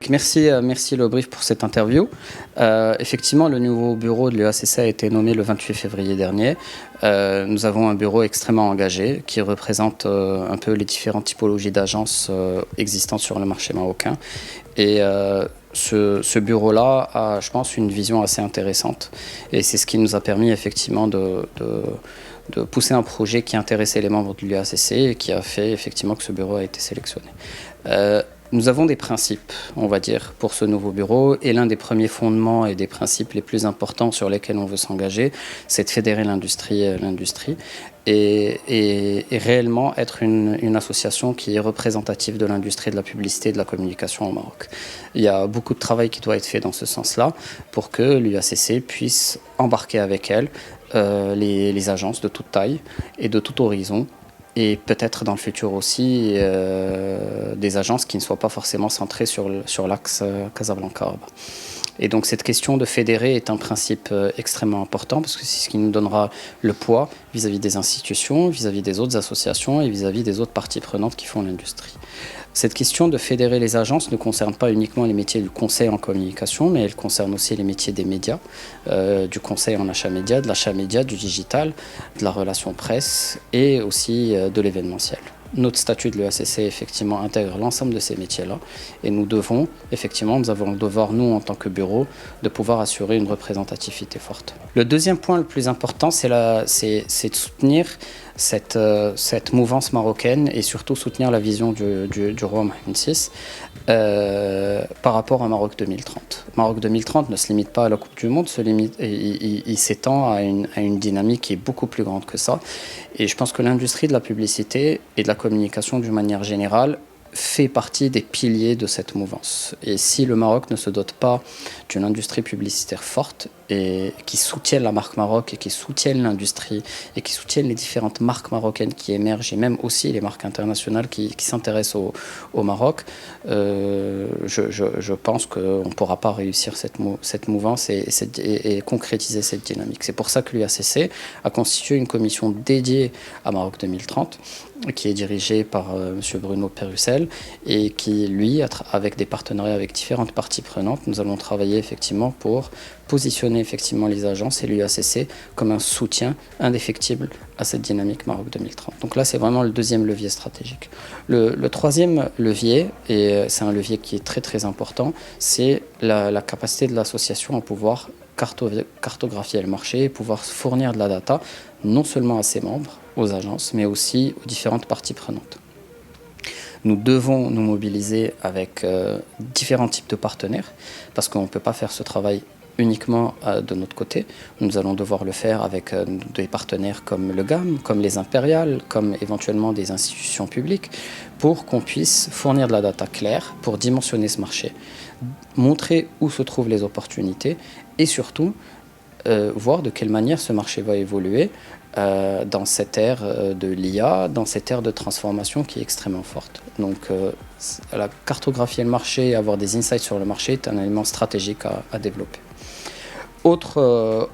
magnifique. Merci, merci Le Brief pour cette interview. Effectivement, le nouveau bureau de l'UACC a été nommé le 28 février dernier. Nous avons un bureau extrêmement engagé qui représente un peu les différentes typologies d'agences existantes sur le marché marocain. Et ce bureau-là a, je pense, une vision assez intéressante. Et c'est ce qui nous a permis effectivement de pousser un projet qui intéressait les membres de l'UACC et qui a fait effectivement que ce bureau a été sélectionné. Nous avons des principes, on va dire, pour ce nouveau bureau, et l'un des premiers fondements et des principes les plus importants sur lesquels on veut s'engager, c'est de fédérer l'industrie et réellement être une association qui est représentative de l'industrie de la publicité et de la communication au Maroc. Il y a beaucoup de travail qui doit être fait dans ce sens-là pour que l'UACC puisse embarquer avec elle les agences de toute taille et de tout horizon, et peut-être dans le futur aussi des agences qui ne soient pas forcément centrées sur l'axe Casablanca-Rabat. Et donc cette question de fédérer est un principe extrêmement important parce que c'est ce qui nous donnera le poids vis-à-vis des institutions, vis-à-vis des autres associations et vis-à-vis des autres parties prenantes qui font l'industrie. Cette question de fédérer les agences ne concerne pas uniquement les métiers du conseil en communication, mais elle concerne aussi les métiers des médias, du conseil en achat média, de l'achat média, du digital, de la relation presse et aussi de l'événementiel. Notre statut de l'UACC effectivement intègre l'ensemble de ces métiers-là et nous avons le devoir, nous en tant que bureau, de pouvoir assurer une représentativité forte. Le deuxième point le plus important, c'est de soutenir cette mouvance marocaine et surtout soutenir la vision du roi Mohamed VI par rapport à Maroc 2030. Maroc 2030 ne se limite pas à la Coupe du Monde, il s'étend à une dynamique qui est beaucoup plus grande que ça. Et je pense que l'industrie de la publicité et de la communication d'une manière générale fait partie des piliers de cette mouvance. Et si le Maroc ne se dote pas d'une industrie publicitaire forte et qui soutienne la marque Maroc et qui soutienne l'industrie et qui soutienne les différentes marques marocaines qui émergent et même aussi les marques internationales qui s'intéressent au Maroc, je pense qu'on ne pourra pas réussir cette mouvance et concrétiser cette dynamique. C'est pour ça que l'UACC a constitué une commission dédiée à Maroc 2030 qui est dirigée par M. Bruno Perussel et qui, lui, avec des partenariats avec différentes parties prenantes, nous allons travailler effectivement pour positionner effectivement les agences et l'UACC comme un soutien indéfectible à cette dynamique Maroc 2030. Donc là, c'est vraiment le deuxième levier stratégique. Le troisième levier, et c'est un levier qui est très très important, c'est la capacité de l'association à pouvoir cartographier le marché et pouvoir fournir de la data non seulement à ses membres, aux agences, mais aussi aux différentes parties prenantes. Nous devons nous mobiliser avec différents types de partenaires parce qu'on ne peut pas faire ce travail uniquement de notre côté. Nous allons devoir le faire avec des partenaires comme le GAM, comme les Impériales, comme éventuellement des institutions publiques pour qu'on puisse fournir de la data claire pour dimensionner ce marché, montrer où se trouvent les opportunités et surtout voir de quelle manière ce marché va évoluer dans cette ère de l'IA, dans cette ère de transformation qui est extrêmement forte. Donc la cartographier le marché et avoir des insights sur le marché est un élément stratégique à développer. Autre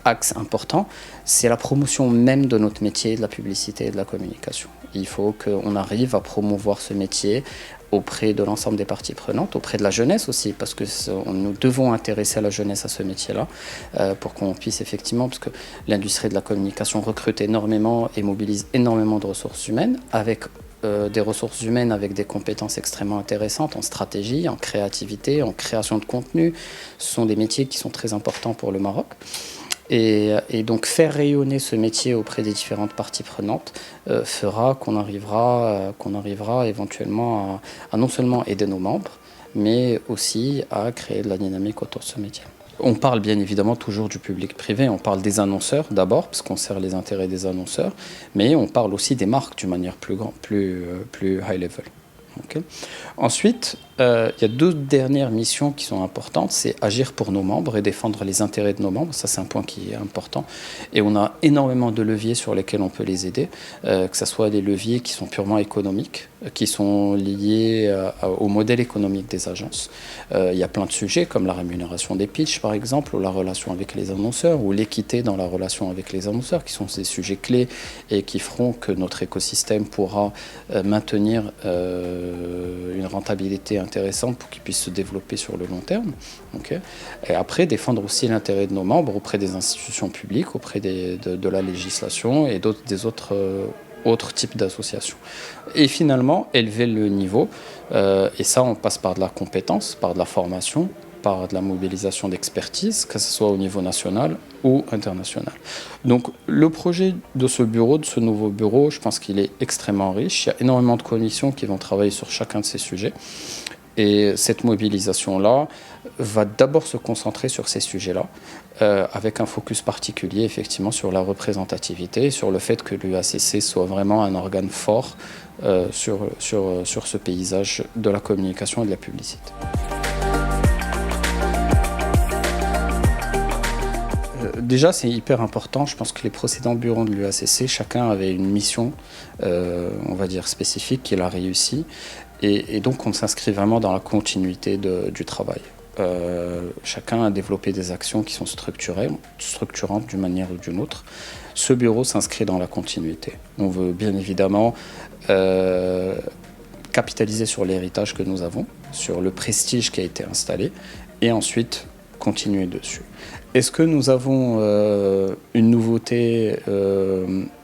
axe important, c'est la promotion même de notre métier, de la publicité et de la communication. Il faut qu'on arrive à promouvoir ce métier auprès de l'ensemble des parties prenantes, auprès de la jeunesse aussi, parce que nous devons intéresser la jeunesse à ce métier-là, pour qu'on puisse effectivement, parce que l'industrie de la communication recrute énormément et mobilise énormément de ressources humaines, avec des ressources humaines avec des compétences extrêmement intéressantes en stratégie, en créativité, en création de contenu. Ce sont des métiers qui sont très importants pour le Maroc. Et donc faire rayonner ce métier auprès des différentes parties prenantes fera qu'on arrivera éventuellement à non seulement aider nos membres, mais aussi à créer de la dynamique autour de ce métier. On parle bien évidemment toujours du public privé, on parle des annonceurs d'abord, parce qu'on sert les intérêts des annonceurs, mais on parle aussi des marques d'une manière plus high level. Okay. Ensuite, il y a deux dernières missions qui sont importantes, c'est agir pour nos membres et défendre les intérêts de nos membres, ça c'est un point qui est important, et on a énormément de leviers sur lesquels on peut les aider, que ce soit des leviers qui sont purement économiques, qui sont liés au modèle économique des agences. Il y a plein de sujets comme la rémunération des pitchs par exemple, ou la relation avec les annonceurs, ou l'équité dans la relation avec les annonceurs, qui sont ces sujets clés et qui feront que notre écosystème pourra maintenir une rentabilité intéressante pour qu'il puisse se développer sur le long terme. Okay. Et après, défendre aussi l'intérêt de nos membres auprès des institutions publiques, auprès de la législation et des autres types d'associations. Et finalement, élever le niveau, et ça on passe par de la compétence, par de la formation, par de la mobilisation d'expertise, que ce soit au niveau national ou international. Donc le projet de ce bureau, de ce nouveau bureau, je pense qu'il est extrêmement riche. Il y a énormément de commissions qui vont travailler sur chacun de ces sujets. Et cette mobilisation-là va d'abord se concentrer sur ces sujets-là, avec un focus particulier effectivement sur la représentativité, sur le fait que l'UACC soit vraiment un organe fort sur ce paysage de la communication et de la publicité. Déjà, c'est hyper important. Je pense que les précédents bureaux de l'UACC, chacun avait une mission, on va dire, spécifique qu'il a réussi. Et donc, on s'inscrit vraiment dans la continuité du travail. Chacun a développé des actions qui sont structurantes d'une manière ou d'une autre. Ce bureau s'inscrit dans la continuité. On veut bien évidemment capitaliser sur l'héritage que nous avons, sur le prestige qui a été installé, et ensuite continuer dessus. Est-ce que nous avons une nouveauté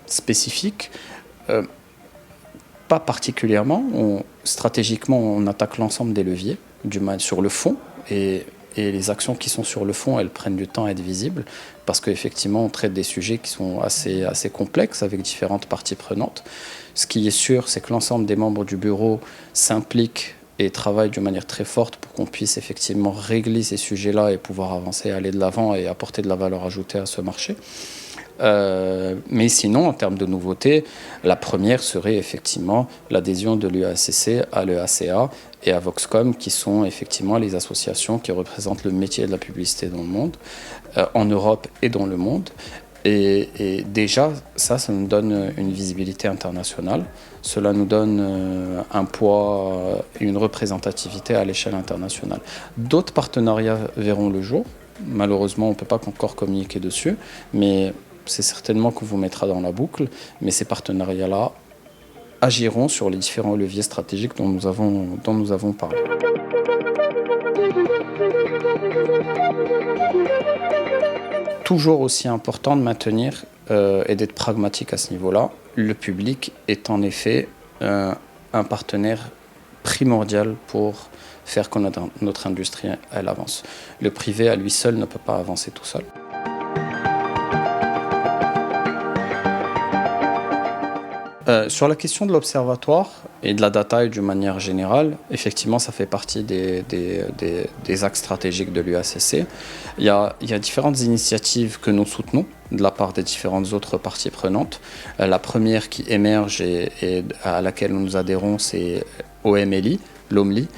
spécifique ? Pas particulièrement. Stratégiquement, on attaque l'ensemble des leviers sur le fond. Et les actions qui sont sur le fond, elles prennent du temps à être visibles parce qu'effectivement, on traite des sujets qui sont assez complexes avec différentes parties prenantes. Ce qui est sûr, c'est que l'ensemble des membres du bureau s'impliquent et travaillent d'une manière très forte pour qu'on puisse effectivement régler ces sujets-là et pouvoir avancer, aller de l'avant et apporter de la valeur ajoutée à ce marché. Mais sinon, en termes de nouveautés, la première serait effectivement l'adhésion de l'UACC à l'EACA et à Voxcom, qui sont effectivement les associations qui représentent le métier de la publicité dans le monde, en Europe et dans le monde. Et déjà, ça nous donne une visibilité internationale. Cela nous donne un poids et une représentativité à l'échelle internationale. D'autres partenariats verront le jour. Malheureusement, on ne peut pas encore communiquer dessus, mais c'est certainement qu'on vous mettra dans la boucle. Mais ces partenariats-là agiront sur les différents leviers stratégiques dont nous avons parlé. Toujours aussi important de maintenir et d'être pragmatique à ce niveau-là. Le public est en effet un partenaire primordial pour faire que notre industrie elle avance. Le privé à lui seul ne peut pas avancer tout seul. Sur la question de l'observatoire et de la data et d'une manière générale, effectivement, ça fait partie des axes stratégiques de l'UACC. Il y a différentes initiatives que nous soutenons de la part des différentes autres parties prenantes. La première qui émerge et à laquelle nous adhérons, c'est OMLI, l'OMLI,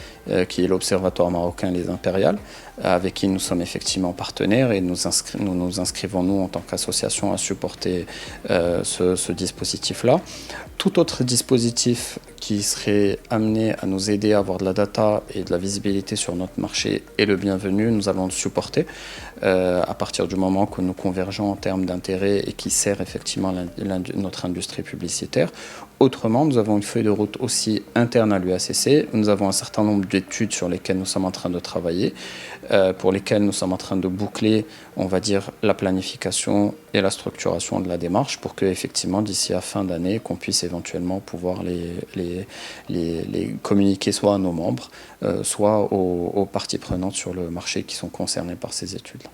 qui est l'Observatoire marocain Les Impériales, avec qui nous sommes effectivement partenaires et nous nous inscrivons, nous, en tant qu'association, à supporter ce dispositif-là. Tout autre dispositif qui serait amené à nous aider à avoir de la data et de la visibilité sur notre marché est le bienvenu. Nous allons le supporter à partir du moment que nous convergeons en termes d'intérêt et qui sert effectivement notre industrie publicitaire. Autrement, nous avons une feuille de route aussi interne à l'UACC. Nous avons un certain nombre d'études sur lesquelles nous sommes en train de travailler, pour lesquelles nous sommes en train de boucler, on va dire, la planification et la structuration de la démarche pour que, effectivement, d'ici à fin d'année, qu'on puisse éventuellement pouvoir les communiquer soit à nos membres, soit aux parties prenantes sur le marché qui sont concernées par ces études-là.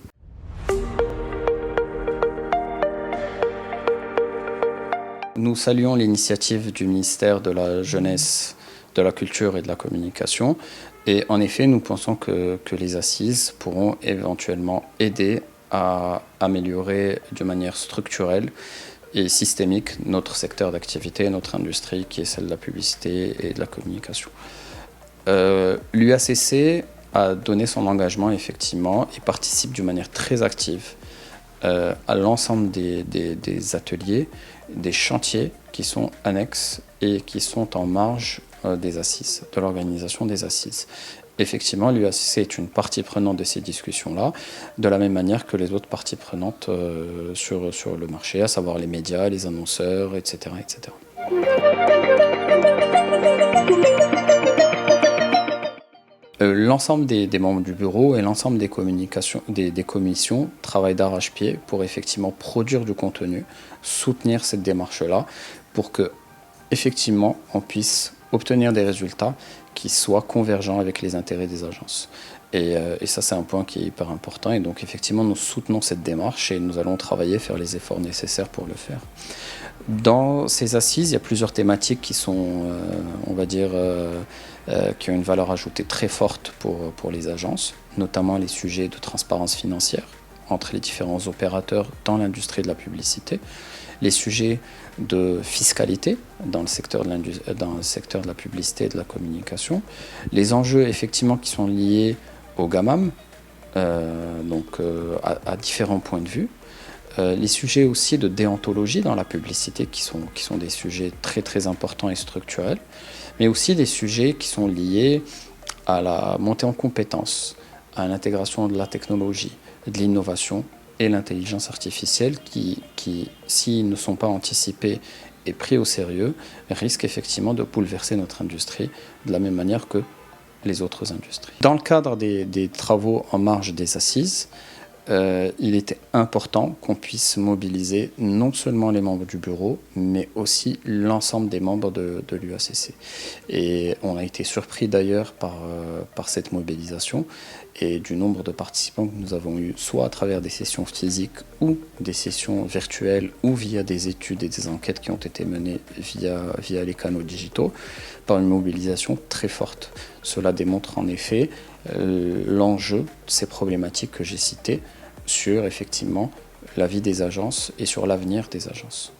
Nous saluons l'initiative du ministère de la Jeunesse, de la Culture et de la Communication. Et en effet, nous pensons que les assises pourront éventuellement aider à améliorer de manière structurelle et systémique notre secteur d'activité, notre industrie qui est celle de la publicité et de la communication. L'UACC a donné son engagement effectivement et participe d'une manière très active à l'ensemble des ateliers, des chantiers qui sont annexes et qui sont en marge des assises, de l'organisation des assises. Effectivement, l'UACC est une partie prenante de ces discussions-là, de la même manière que les autres parties prenantes sur le marché, à savoir les médias, les annonceurs, etc. etc. L'ensemble des membres du bureau et l'ensemble des commissions travaillent d'arrache-pied pour effectivement produire du contenu, soutenir cette démarche-là, pour que effectivement on puisse obtenir des résultats qui soient convergents avec les intérêts des agences. Et ça, c'est un point qui est hyper important. Et donc, effectivement, nous soutenons cette démarche et nous allons travailler, faire les efforts nécessaires pour le faire. Dans ces assises, il y a plusieurs thématiques qui sont, on va dire, qui ont une valeur ajoutée très forte pour les agences, notamment les sujets de transparence financière entre les différents opérateurs dans l'industrie de la publicité, les sujets de fiscalité dans le secteur de la publicité et de la communication, les enjeux effectivement qui sont liés au GAMAM, à différents points de vue, les sujets aussi de déontologie dans la publicité qui sont des sujets très très importants et structurels, mais aussi des sujets qui sont liés à la montée en compétences, à l'intégration de la technologie, de l'innovation et l'intelligence artificielle qui, s'ils ne sont pas anticipés et pris au sérieux, risquent effectivement de bouleverser notre industrie de la même manière que les autres industries. Dans le cadre des travaux en marge des assises, il était important qu'on puisse mobiliser non seulement les membres du bureau, mais aussi l'ensemble des membres de l'UACC. Et on a été surpris d'ailleurs par cette mobilisation et du nombre de participants que nous avons eu, soit à travers des sessions physiques ou des sessions virtuelles ou via des études et des enquêtes qui ont été menées via les canaux digitaux, par une mobilisation très forte. Cela démontre en effet l'enjeu de ces problématiques que j'ai citées sur effectivement la vie des agences et sur l'avenir des agences.